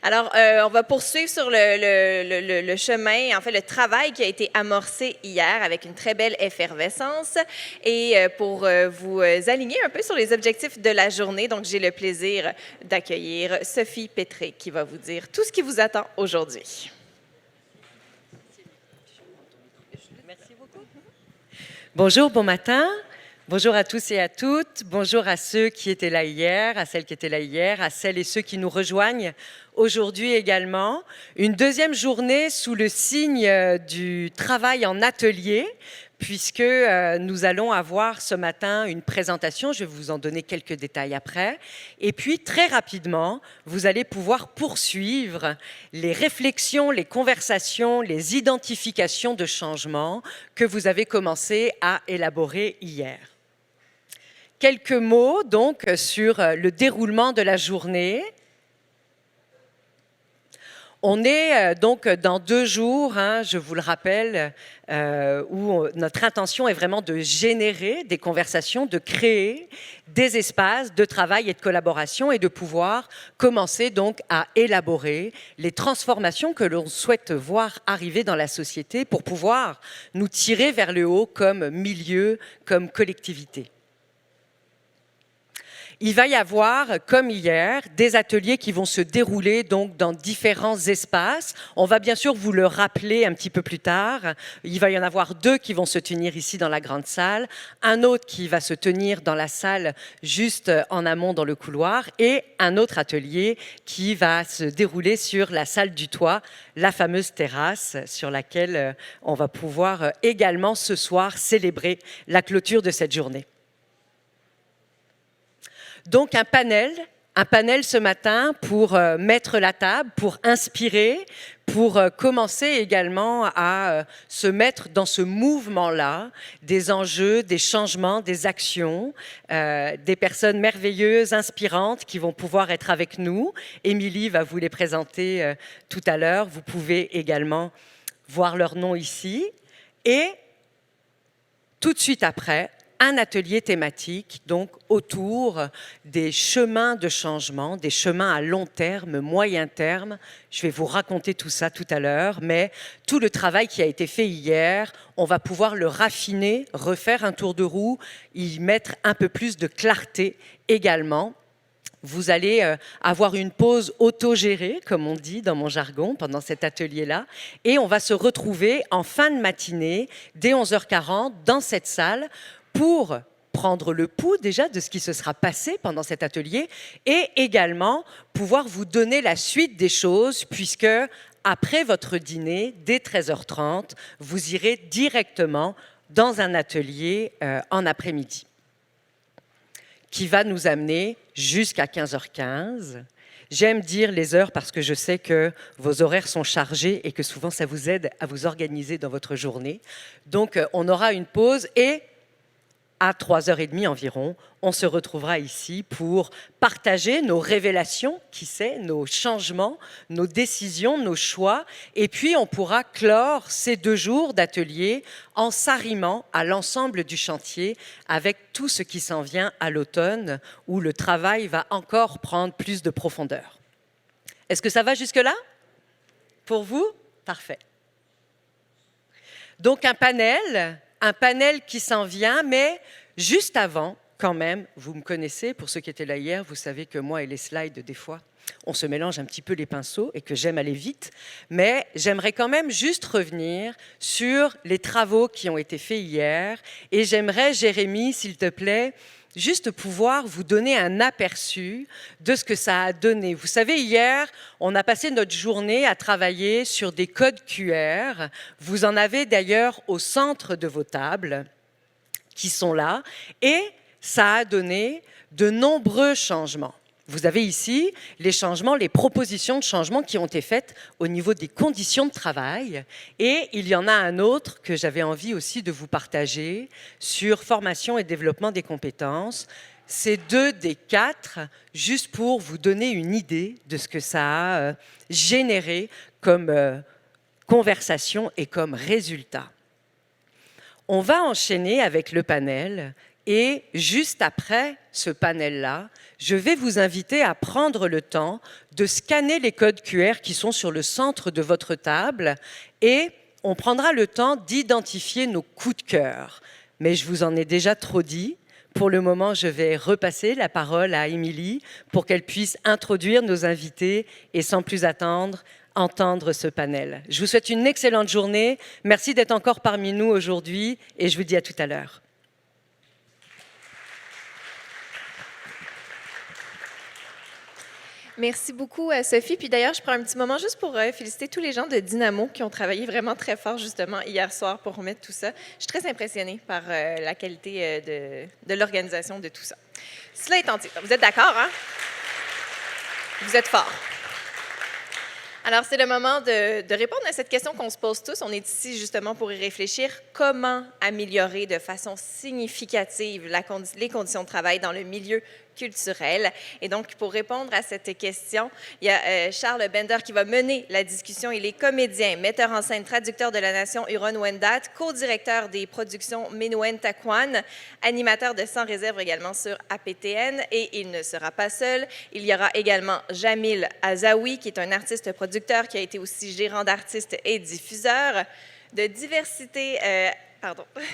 Alors, on va poursuivre sur le chemin, en fait, le travail qui a été amorcé hier avec une très belle effervescence. Et pour vous aligner un peu sur les objectifs de la journée, donc j'ai le plaisir d'accueillir Sophie Pétré qui va vous dire tout ce qui vous attend aujourd'hui. Merci beaucoup. Bonjour, bon matin. Bonjour à tous et à toutes. Bonjour à ceux qui étaient là hier, à celles qui étaient là hier, à celles et ceux qui nous rejoignent aujourd'hui également. Une deuxième journée sous le signe du travail en atelier, puisque nous allons avoir ce matin une présentation. Je vais vous en donner quelques détails après. Et puis, très rapidement, vous allez pouvoir poursuivre les réflexions, les conversations, les identifications de changements que vous avez commencé à élaborer hier. Quelques mots donc sur le déroulement de la journée. On est donc dans 2 jours, je vous le rappelle, où notre intention est vraiment de générer des conversations, de créer des espaces de travail et de collaboration et de pouvoir commencer donc à élaborer les transformations que l'on souhaite voir arriver dans la société pour pouvoir nous tirer vers le haut comme milieu, comme collectivité. Il va y avoir, comme hier, des ateliers qui vont se dérouler donc dans différents espaces. On va bien sûr vous le rappeler un petit peu plus tard. Il va y en avoir 2 qui vont se tenir ici dans la grande salle, un autre qui va se tenir dans la salle juste en amont dans le couloir et un autre atelier qui va se dérouler sur la salle du toit, la fameuse terrasse sur laquelle on va pouvoir également ce soir célébrer la clôture de cette journée. Donc un panel ce matin pour mettre la table, pour inspirer, pour commencer également à se mettre dans ce mouvement-là, des enjeux, des changements, des actions, des personnes merveilleuses, inspirantes qui vont pouvoir être avec nous. Émilie va vous les présenter tout à l'heure. Vous pouvez également voir leur nom ici. Et tout de suite après, un atelier thématique, donc autour des chemins de changement, des chemins à long terme, moyen terme. Je vais vous raconter tout ça tout à l'heure, mais tout le travail qui a été fait hier, on va pouvoir le raffiner, refaire un tour de roue, y mettre un peu plus de clarté également. Vous allez avoir une pause autogérée, comme on dit dans mon jargon, pendant cet atelier-là. Et on va se retrouver en fin de matinée, dès 11h40, dans cette salle, pour prendre le pouls déjà de ce qui se sera passé pendant cet atelier et également pouvoir vous donner la suite des choses, puisque après votre dîner, dès 13h30, vous irez directement dans un atelier en après-midi, qui va nous amener jusqu'à 15h15. J'aime dire les heures parce que je sais que vos horaires sont chargés et que souvent ça vous aide à vous organiser dans votre journée. Donc on aura une pause et à 3h30 environ, on se retrouvera ici pour partager nos révélations, qui sait, nos changements, nos décisions, nos choix. Et puis, on pourra clore ces 2 jours d'atelier en s'arrimant à l'ensemble du chantier avec tout ce qui s'en vient à l'automne, où le travail va encore prendre plus de profondeur. Est-ce que ça va jusque-là? Pour vous? Parfait. Donc, un panel qui s'en vient, mais juste avant, quand même, vous me connaissez, pour ceux qui étaient là hier, vous savez que moi et les slides, des fois, on se mélange un petit peu les pinceaux et que j'aime aller vite, mais j'aimerais quand même juste revenir sur les travaux qui ont été faits hier et j'aimerais, Jérémy, s'il te plaît, juste pouvoir vous donner un aperçu de ce que ça a donné. Vous savez, hier, on a passé notre journée à travailler sur des codes QR. Vous en avez d'ailleurs au centre de vos tables qui sont là. Et ça a donné de nombreux changements. Vous avez ici les changements, les propositions de changements qui ont été faites au niveau des conditions de travail. Et il y en a un autre que j'avais envie aussi de vous partager sur formation et développement des compétences. C'est 2 des 4, juste pour vous donner une idée de ce que ça a généré comme conversation et comme résultat. On va enchaîner avec le panel Et juste après ce panel-là, je vais vous inviter à prendre le temps de scanner les codes QR qui sont sur le centre de votre table et on prendra le temps d'identifier nos coups de cœur. Mais je vous en ai déjà trop dit. Pour le moment, je vais repasser la parole à Émilie pour qu'elle puisse introduire nos invités et sans plus attendre, entendre ce panel. Je vous souhaite une excellente journée. Merci d'être encore parmi nous aujourd'hui et je vous dis à tout à l'heure. Merci beaucoup, Sophie. Puis d'ailleurs, je prends un petit moment juste pour féliciter tous les gens de Dynamo qui ont travaillé vraiment très fort justement hier soir pour remettre tout ça. Je suis très impressionnée par la qualité de l'organisation de tout ça. Cela étant dit, vous êtes d'accord, hein? Vous êtes forts. Alors, c'est le moment de répondre à cette question qu'on se pose tous. On est ici justement pour y réfléchir. Comment améliorer de façon significative les conditions de travail dans le milieu culturel? Et donc, pour répondre à cette question, il y a Charles Bender qui va mener la discussion. Il est comédien, metteur en scène, traducteur de la nation Huron-Wendat, co-directeur des productions Menuhen Takwan, animateur de Sans réserve également sur APTN. Et il ne sera pas seul. Il y aura également Jamil Azaoui, qui est un artiste producteur qui a été aussi gérant d'artistes et diffuseur de diversité.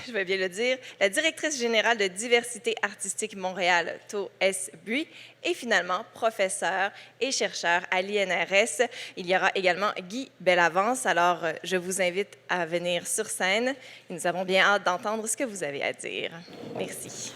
Je vais bien le dire, la directrice générale de Diversité artistique Montréal, To S. Bui, et finalement professeur et chercheur à l'INRS. Il y aura également Guy Bellavance. Alors, je vous invite à venir sur scène. Nous avons bien hâte d'entendre ce que vous avez à dire. Merci.